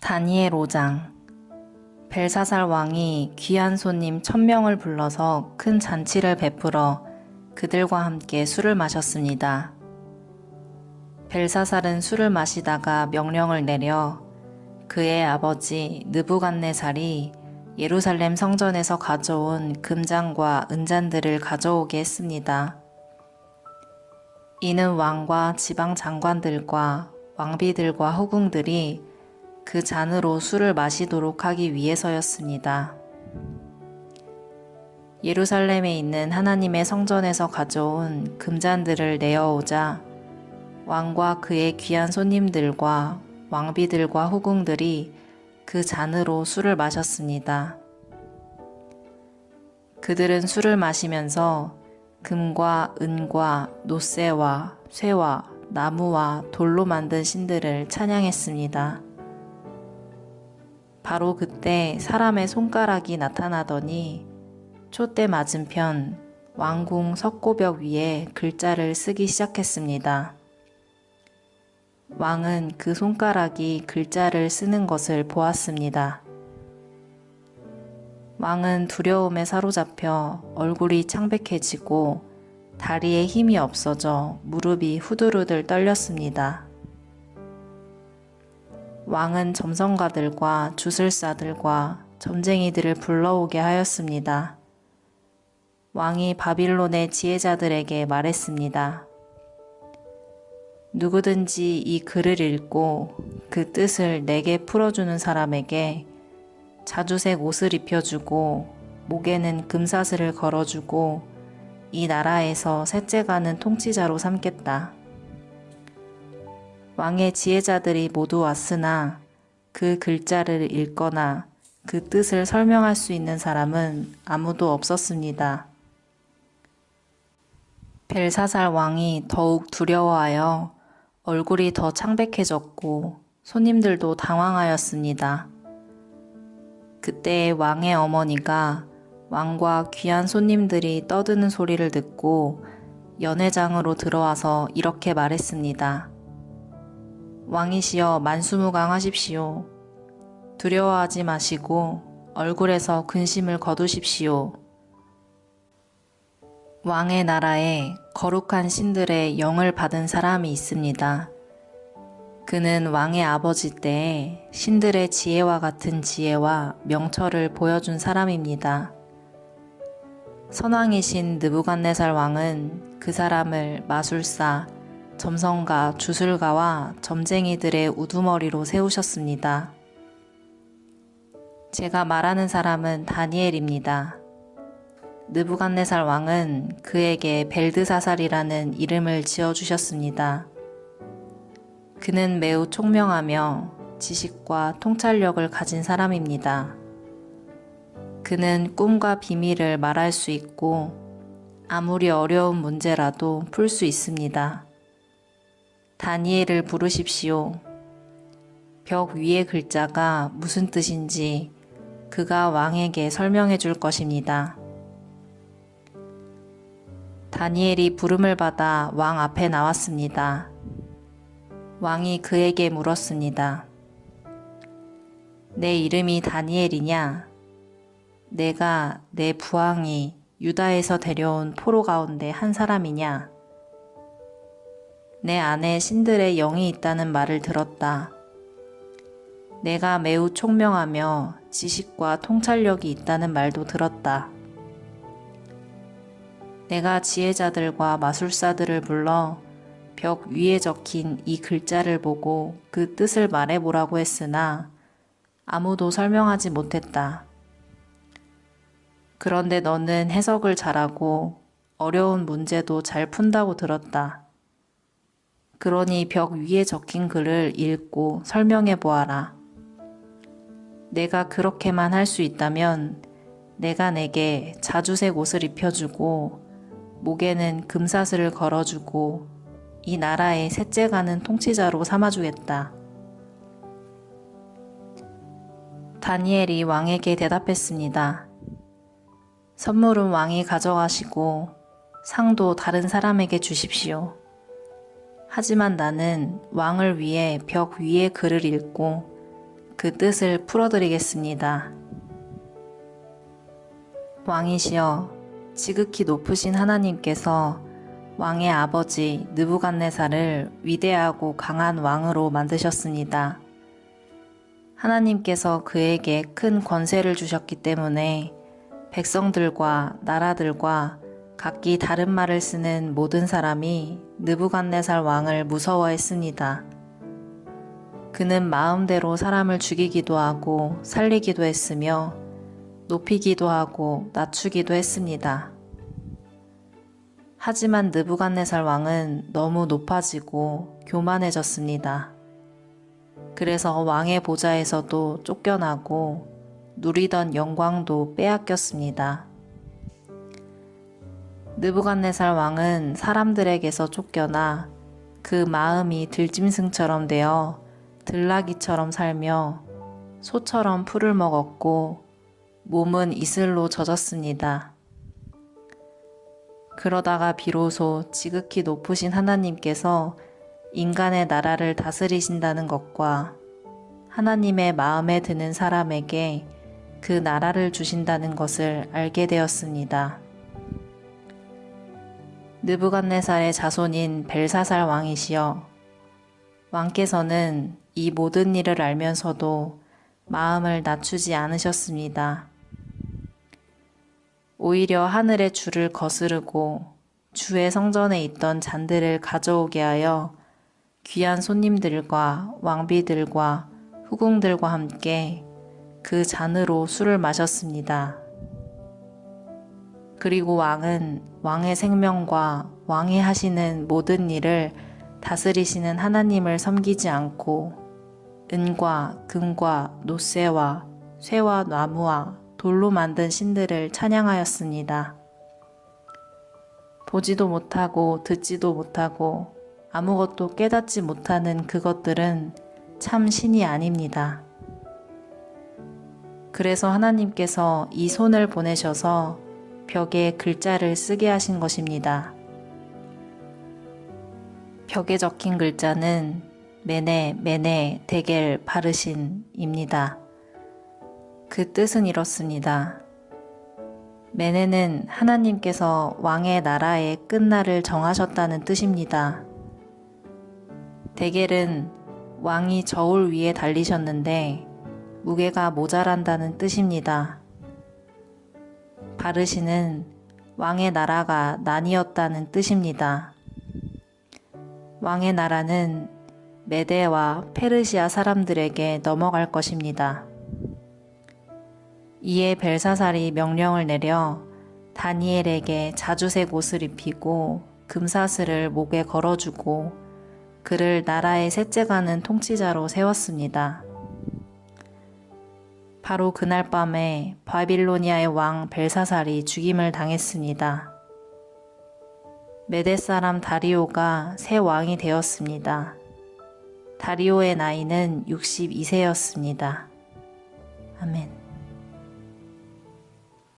다니엘 5장. 벨사살 왕이 귀한 손님 1000명을 불러서 큰 잔치를 베풀어 그들과 함께 술을 마셨습니다. 벨사살은 술을 마시다가 명령을 내려 그의 아버지 느부갓네살이 예루살렘 성전에서 가져온 금잔과 은잔들을 가져오게 했습니다. 이는 왕과 지방 장관들과 왕비들과 후궁들이 그 잔으로 술을 마시도록 하기 위해서였습니다. 예루살렘에 있는 하나님의 성전에서 가져온 금잔들을 내어오자 왕과 그의 귀한 손님들과 왕비들과 후궁들이 그 잔으로 술을 마셨습니다. 그들은 술을 마시면서 금과 은과 노쇠와 쇠와 나무와 돌로 만든 신들을 찬양했습니다. 바로 그때 사람의 손가락이 나타나더니 촛대 맞은편 왕궁 석고벽 위에 글자를 쓰기 시작했습니다. 왕은 그 손가락이 글자를 쓰는 것을 보았습니다. 왕은 두려움에 사로잡혀 얼굴이 창백해지고 다리에 힘이 없어져 무릎이 후들후들 떨렸습니다. 왕은 점성가들과 주술사들과 점쟁이들을 불러오게 하였습니다. 왕이 바빌론의 지혜자들에게 말했습니다. 누구든지 이 글을 읽고 그 뜻을 내게 풀어주는 사람에게 자주색 옷을 입혀주고 목에는 금사슬을 걸어주고 이 나라에서 셋째 가는 통치자로 삼겠다. 왕의 지혜자들이 모두 왔으나 그 글자를 읽거나 그 뜻을 설명할 수 있는 사람은 아무도 없었습니다. 벨사살 왕이 더욱 두려워하여 얼굴이 더 창백해졌고 손님들도 당황하였습니다. 그때 왕의 어머니가 왕과 귀한 손님들이 떠드는 소리를 듣고 연회장으로 들어와서 이렇게 말했습니다. 왕이시여 만수무강하십시오. 두려워하지 마시고 얼굴에서 근심을 거두십시오. 왕의 나라에 거룩한 신들의 영을 받은 사람이 있습니다. 그는 왕의 아버지 때에 신들의 지혜와 같은 지혜와 명철을 보여준 사람입니다. 선왕이신 느부갓네살 왕은 그 사람을 마술사, 점성가, 주술가와 점쟁이들의 우두머리로 세우셨습니다. 제가 말하는 사람은 다니엘입니다. 느부갓네살 왕은 그에게 벨드사살이라는 이름을 지어주셨습니다. 그는 매우 총명하며 지식과 통찰력을 가진 사람입니다. 그는 꿈과 비밀을 말할 수 있고 아무리 어려운 문제라도 풀 수 있습니다. 다니엘을 부르십시오. 벽 위의 글자가 무슨 뜻인지 그가 왕에게 설명해 줄 것입니다. 다니엘이 부름을 받아 왕 앞에 나왔습니다. 왕이 그에게 물었습니다. 내 이름이 다니엘이냐? 내가 내 부왕이 유다에서 데려온 포로 가운데 한 사람이냐? 내 안에 신들의 영이 있다는 말을 들었다. 내가 매우 총명하며 지식과 통찰력이 있다는 말도 들었다. 내가 지혜자들과 마술사들을 불러 벽 위에 적힌 이 글자를 보고 그 뜻을 말해보라고 했으나 아무도 설명하지 못했다. 그런데 너는 해석을 잘하고 어려운 문제도 잘 푼다고 들었다. 그러니 벽 위에 적힌 글을 읽고 설명해 보아라. 내가 그렇게만 할 수 있다면 내가 내게 자주색 옷을 입혀주고 목에는 금사슬을 걸어주고 이 나라의 셋째 가는 통치자로 삼아주겠다. 다니엘이 왕에게 대답했습니다. 선물은 왕이 가져가시고 상도 다른 사람에게 주십시오. 하지만 나는 왕을 위해 벽 위에 글을 읽고 그 뜻을 풀어드리겠습니다. 왕이시여, 지극히 높으신 하나님께서 왕의 아버지 느부갓네살을 위대하고 강한 왕으로 만드셨습니다. 하나님께서 그에게 큰 권세를 주셨기 때문에 백성들과 나라들과 각기 다른 말을 쓰는 모든 사람이 느부갓네살 왕을 무서워했습니다. 그는 마음대로 사람을 죽이기도 하고 살리기도 했으며 높이기도 하고 낮추기도 했습니다. 하지만 느부갓네살 왕은 너무 높아지고 교만해졌습니다. 그래서 왕의 보좌에서도 쫓겨나고 누리던 영광도 빼앗겼습니다. 느부갓네살 왕은 사람들에게서 쫓겨나 그 마음이 들짐승처럼 되어 들나귀처럼 살며 소처럼 풀을 먹었고 몸은 이슬로 젖었습니다. 그러다가 비로소 지극히 높으신 하나님께서 인간의 나라를 다스리신다는 것과 하나님의 마음에 드는 사람에게 그 나라를 주신다는 것을 알게 되었습니다. 느부갓네살의 자손인 벨사살 왕이시여, 왕께서는 이 모든 일을 알면서도 마음을 낮추지 않으셨습니다. 오히려 하늘의 주를 거스르고 주의 성전에 있던 잔들을 가져오게 하여 귀한 손님들과 왕비들과 후궁들과 함께 그 잔으로 술을 마셨습니다. 그리고 왕은 왕의 생명과 왕이 하시는 모든 일을 다스리시는 하나님을 섬기지 않고 은과 금과 노쇠와 쇠와 나무와 돌로 만든 신들을 찬양하였습니다. 보지도 못하고 듣지도 못하고 아무것도 깨닫지 못하는 그것들은 참 신이 아닙니다. 그래서 하나님께서 이 손을 보내셔서 벽에 글자를 쓰게 하신 것입니다. 벽에 적힌 글자는 메네, 메네, 데겔, 바르신입니다. 그 뜻은 이렇습니다. 메네는 하나님께서 왕의 나라의 끝날을 정하셨다는 뜻입니다. 데겔은 왕이 저울 위에 달리셨는데 무게가 모자란다는 뜻입니다. 바르신은 왕의 나라가 나뉘었다는 뜻입니다. 왕의 나라는 메데와 페르시아 사람들에게 넘어갈 것입니다. 이에 벨사살이 명령을 내려 다니엘에게 자주색 옷을 입히고 금사슬을 목에 걸어주고 그를 나라의 셋째가는 통치자로 세웠습니다. 바로 그날 밤에 바빌로니아의 왕 벨사살이 죽임을 당했습니다. 메데 사람 다리오가 새 왕이 되었습니다. 다리오의 나이는 62세였습니다. 아멘.